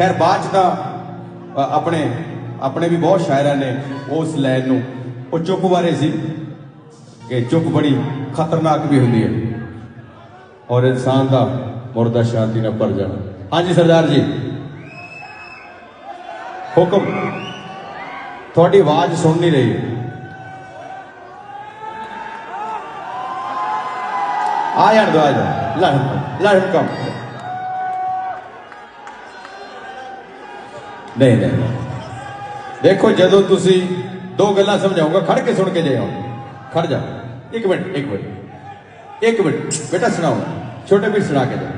खैर बाद च तां अपने अपने भी बहुत शायरां ने उस लाइन नूं ਉਹ चुप बारे सी कि चुप बड़ी खतरनाक भी होंदी है और इंसान का मुर्दा शांति ना भर जाना। हाँ जी सरदार जी हुक्म, थोड़ी आवाज सुन नहीं रही। आ जान दो, आ जाओ, ला हुक्म। नहीं नहीं देखो, जदों तुसी दो गल्लां समझाऊंगा, खड़ के सुन के जाओ। खड़ जा, एक मिनट एक मिनट एक मिनट बेटा, सुनाओ छोटे भी सुना के जाओ।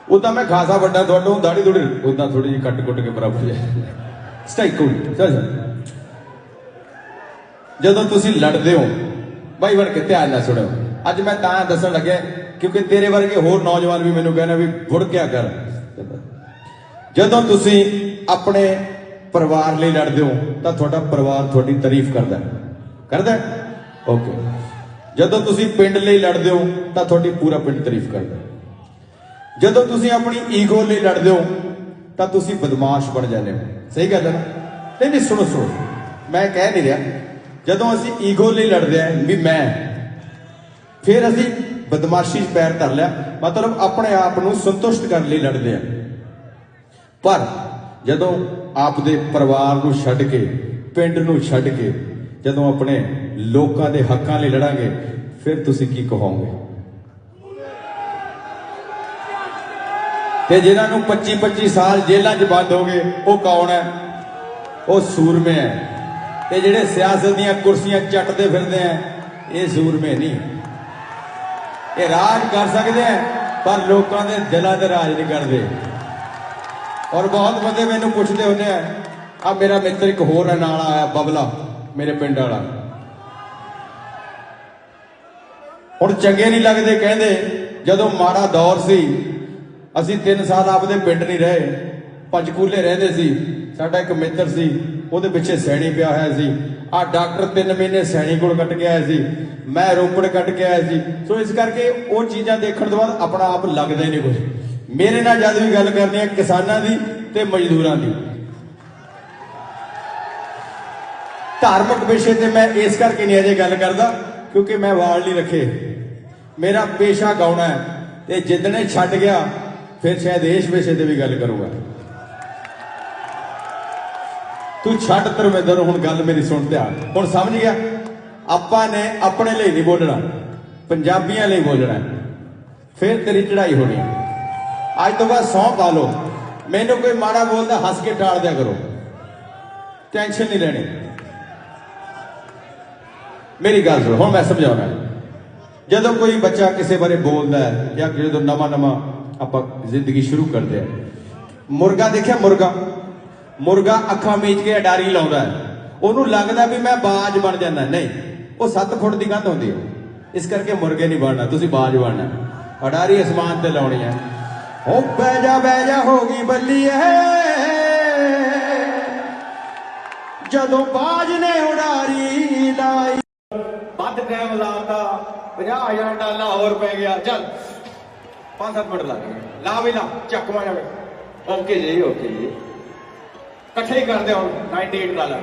उदा मैं खासा बड़ा थोड़ा दाड़ी दूड़ी उदा थोड़ी जी कट कुट के बराबर जाए स्टाइक कूल चल चल। जदों तुसी लड़दे हो भाई बन के ध्यान नाल सुनो। अज मैं तां दसन लगे क्योंकि तेरे वर्गे होर नौजवान भी मैनूं कहना भी मुड़ क्या कर। जदों तुसी अपने परिवार लिए लड़दे हो तो थोड़ा परिवार थोड़ी तारीफ करदा ओके। जदों तुसी पिंड लिए लड़दे हो तो थोड़ी पूरा पिंड तारीफ करदा। जदों तुसी अपनी ईगो लिए लड़दे हो तो तुसी बदमाश बन जाते हो। सही गल है ना? नहीं नहीं सुनो सुनो, मैं कह नहीं रहा। जदों असी ईगो लिए लड़दे हैं भी मैं, फिर असी बदमाशी पैर धर लिया, मतलब अपने आप को संतुष्ट करने लिए लड़ते हैं। पर जदों आपदे परिवार को छड्ड के पिंड नूं छड्ड के जदों अपने लोकां दे हक्कां लिए लड़ांगे फिर तुसी की कहोगे? ते जिन्हां नूं 25-25 साल जेलां च बंद हो गए वो कौन है? वो सूरमे है। ते जिहड़े सियासत दीयां कुर्सियां चटदे फिरदे हैं ये सूरमे नहीं। ये राज कर सकते हैं पर लोगों के दिलों से राज नहीं करते। और बहुत बंदे मैनू पूछते होते हैं, अब मेरा मित्र एक होर नाल आया बबला मेरे पिंड वाला, हुण चंगे नहीं लगते। कहते जदों माड़ा दौर सी असीं 3 साल आपदे पिंड नहीं रहे, पंचकूले रहंदे सी। साडा एक मित्र सी, ਉਹਦੇ ਪਿੱਛੇ सैनी पिया होया सी। आ डॉक्टर 3 महीने सैनी कोल कट के आया सी, मैं रोपड़ कट के आया सी। सो इस करके वो चीज़ां देखण तो बाद अपना आप लगदा ही नहीं कुछ। मेरे नाल जद भी गल करनी है किसानां दी ते मजदूरां दी, धार्मिक विषय ते मैं इस करके नहीं अजे गल करदा क्योंकि मैं वाल नहीं रखे। मेरा पेशा गाउणा है ते जिद्दने छड्ड गया फिर शायद इस विषय ते भी गल करूंगा। तू छड्ड धर्मेंद्र, हुण गल मेरी सुन ध्यान, हुण समझ गया? आपां ने अपने लिए नहीं बोलना, पंजाबियां लिए बोलना, फिर तेरी चढ़ाई होनी। अज तो बाद सौं पा लो, मैनू कोई माड़ा बोलता हस के टाल दिया करो, टेंशन नहीं लेनी। मेरी गल सुनो, हुण मैं समझाउणा। जदों कोई बच्चा किसी बारे बोलता है या जो नवा नवा आपां जिंदगी शुरू करते हैं, मुर्गा देखिया? मुर्गा अखां मीच के अडारी लाउंदा है, उन्होंने लगता भी मैं बाज बन जाना। नहीं, वो 7 फुट की कंध होती है, इस करके मुर्गे नहीं बनना, तुसी बाज बनना। अडारी आसमान ते लाउणी है। ओ बह जा होगी बल्ली है जदों बाज ने उडारी लाई। बद टाइम लाता 50,000 डाला और पै गया। चल 5-7 मिनट लग गए, ला भी ला चकवा जावे। ओके जी ओके जी, कट्ठे ही कर दे 98 डालर।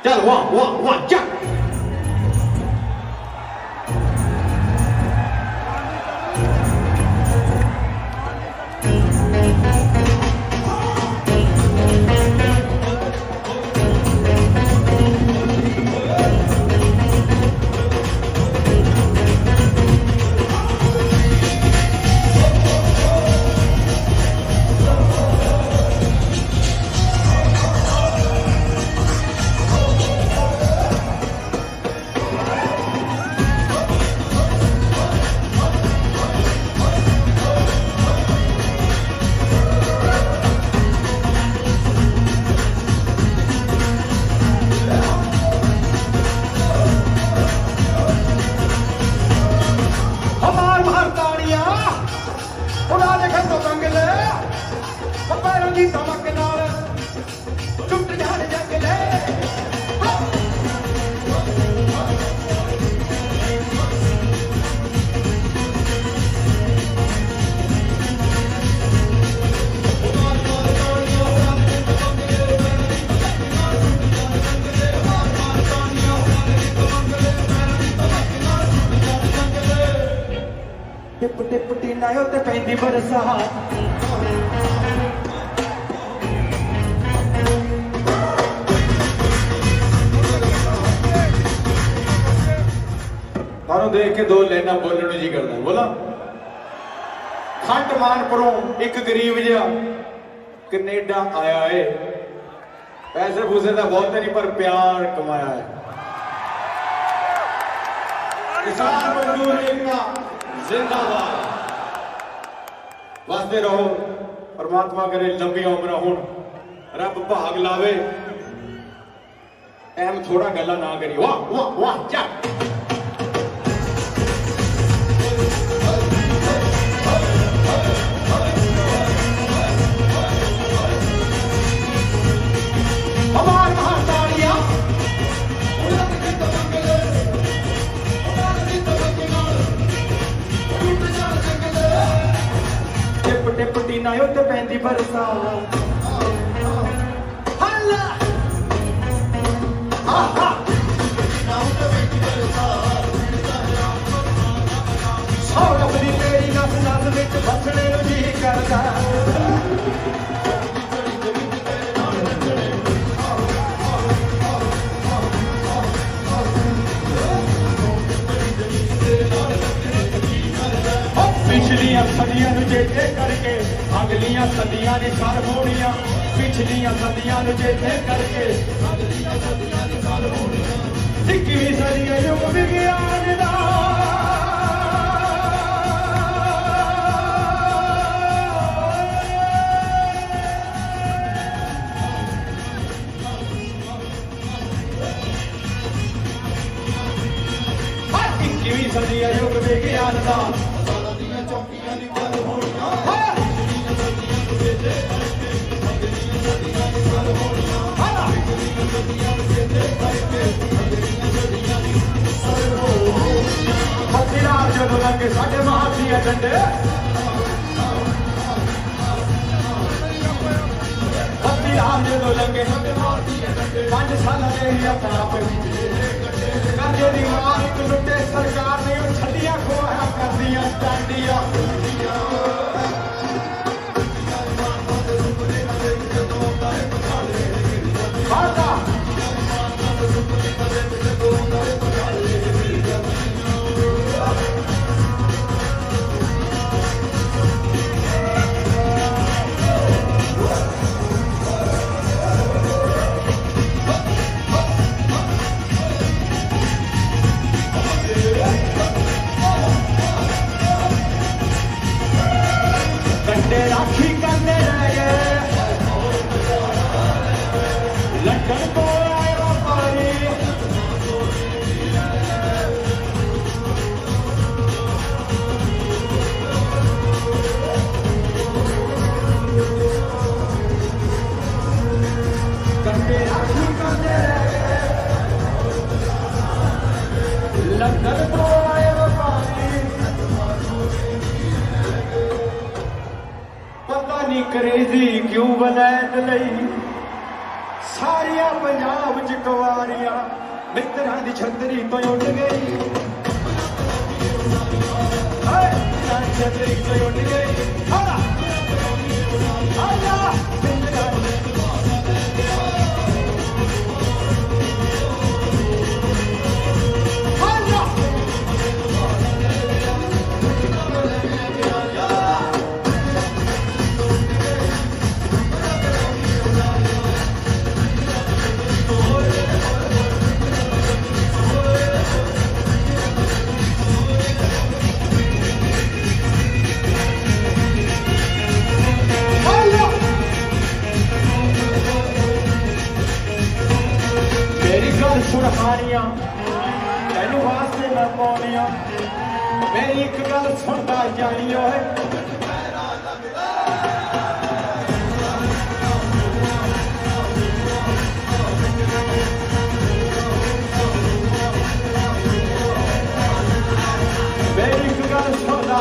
चल वाह चल। पैंदी बरसात ਤੁਹਾਨੂੰ ਦੇਖ ਕੇ ਦੋ ਲਾਈਨਾਂ ਬੋਲਣ ਨੂੰ ਜੀ ਕਰਦਾ ਬੋਲਾ ਖੰਡ ਮਾਨਪੁਰੋਂ ਇੱਕ ਗਰੀਬ ਜਿਹਾ ਕੈਨੇਡਾ ਆਇਆ ਏ ਪੈਸੇ ਪੂਸੇ ਦਾ ਬਹੁਤ ਨਹੀਂ ਪਰ ਪਿਆਰ ਕਮਾਇਆ ਹੈ ਕਿਸਾਨ ਮਜ਼ਦੂਰ ਏਕਤਾ ਜ਼ਿੰਦਾਬਾਦ ਵਸਦੇ ਰਹੋ ਪਰਮਾਤਮਾ ਕਰੇ ਲੰਬੀਆਂ ਉਮਰਾਂ ਹੋਣ ਰੱਬ ਭਾਗ ਲਾਵੇ ਐਮ ਥੋੜਾ ਗੱਲਾਂ ਨਾ ਕਰੀ ਵਾਹ ਵਾਹ ਵਾਹ ਚੱਕ टिपटी ना उत्ते पैंदी बरसात हल्ला आहा सौरभ दी तेरी नस नस विच बसने नूं जी करदा पिछलियां सदियां चेते करके अगलियां सदियां दी सर होनियां पिछलियां सदियां चेते करके अगलियां सदियां दी सर होनियां 21वीं सदी युग विज्ञान दा सदी युग विज्ञान दा जो लगे साढ़े महासिया झंडे जो लगे 5 साल कर्जे की मां एक लुटे सरकार ने छड़िया खुआया कर दिया टांडिया राखी करने रह गए लंदन को आए व्यापारी कंडे राखी करने रह गए लंदन को आए व्यापारी पता नहीं करेजी क्यों वलैत लई सारिया पंजाब च कवारियां मित्रा दी छतरी तो उड़ गई छतरी तो उड़ गई सुरहानियां तेनू वास्ते मैं पाउनियां मेरी एक गल सुनता जानी है मेरी एक गल सुनता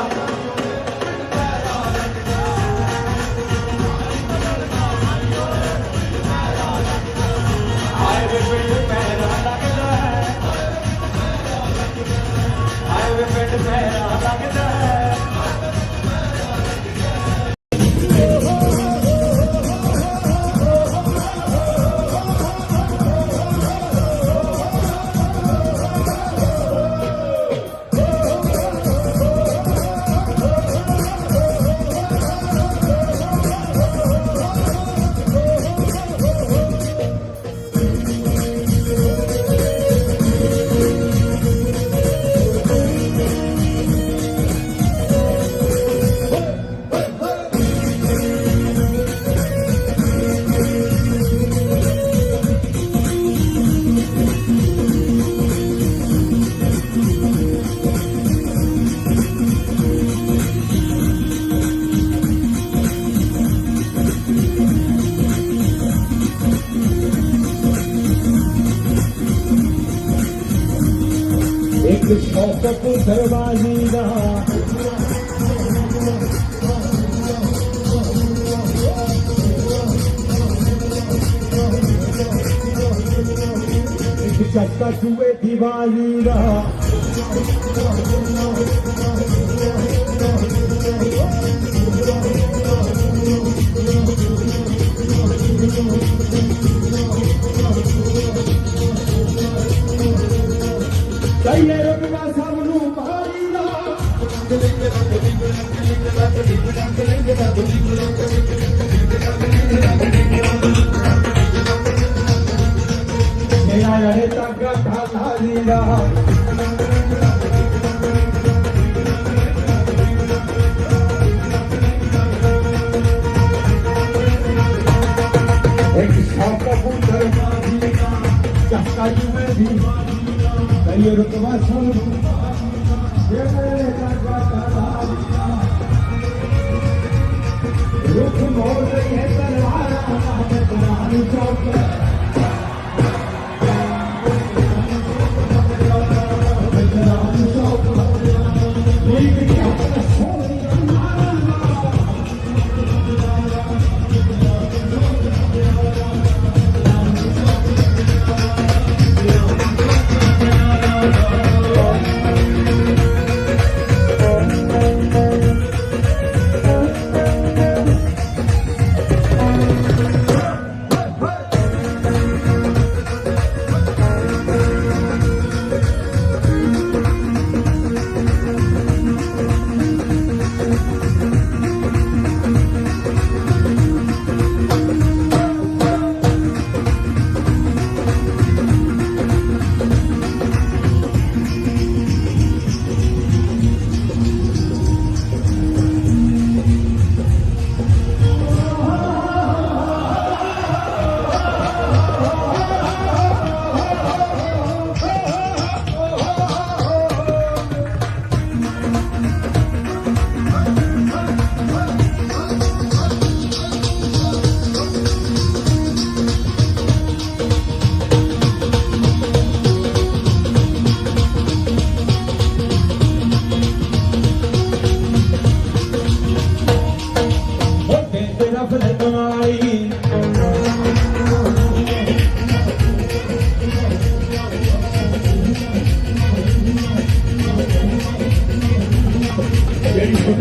शौक पुत्रबाजी दा चक्का चुए दीवानी दा कईए रुकवा सबनू मारी दा मेरा रहे तक ढाली दा एक शौक पुत्र बाजी दा चक्का जुए दीवानी कईए रुकवा सबनू मेरे तक ढाली दा रुख मोड़ रही है तलवारा कुरान चौक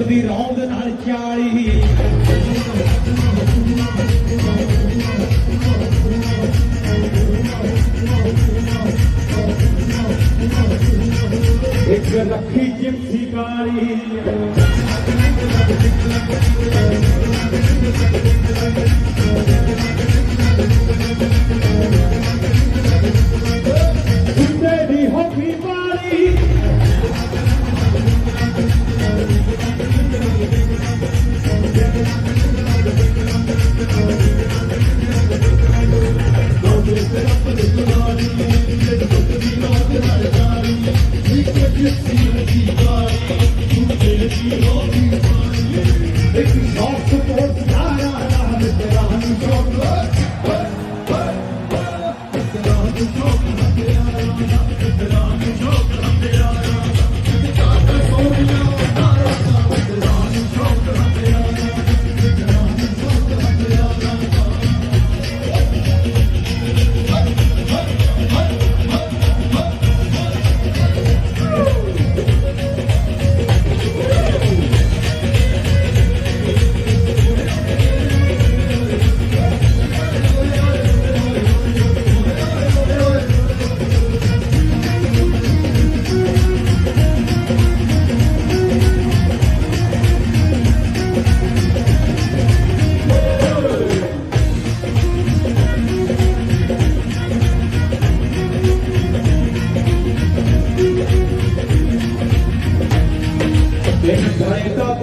ਦੀ ਰੌਂਦ ਨਾਲ 40 ਇੱਕ ਰੱਖੀ ਜਿਪਸੀ ਕਾਲੀ ਕੁੰਡੇ ਦੀ ਹੋਗੀ ਵਾਲੀ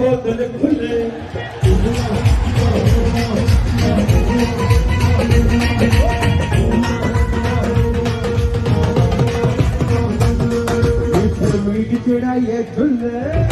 बोतल खुले मीट चढ़ाइए खुले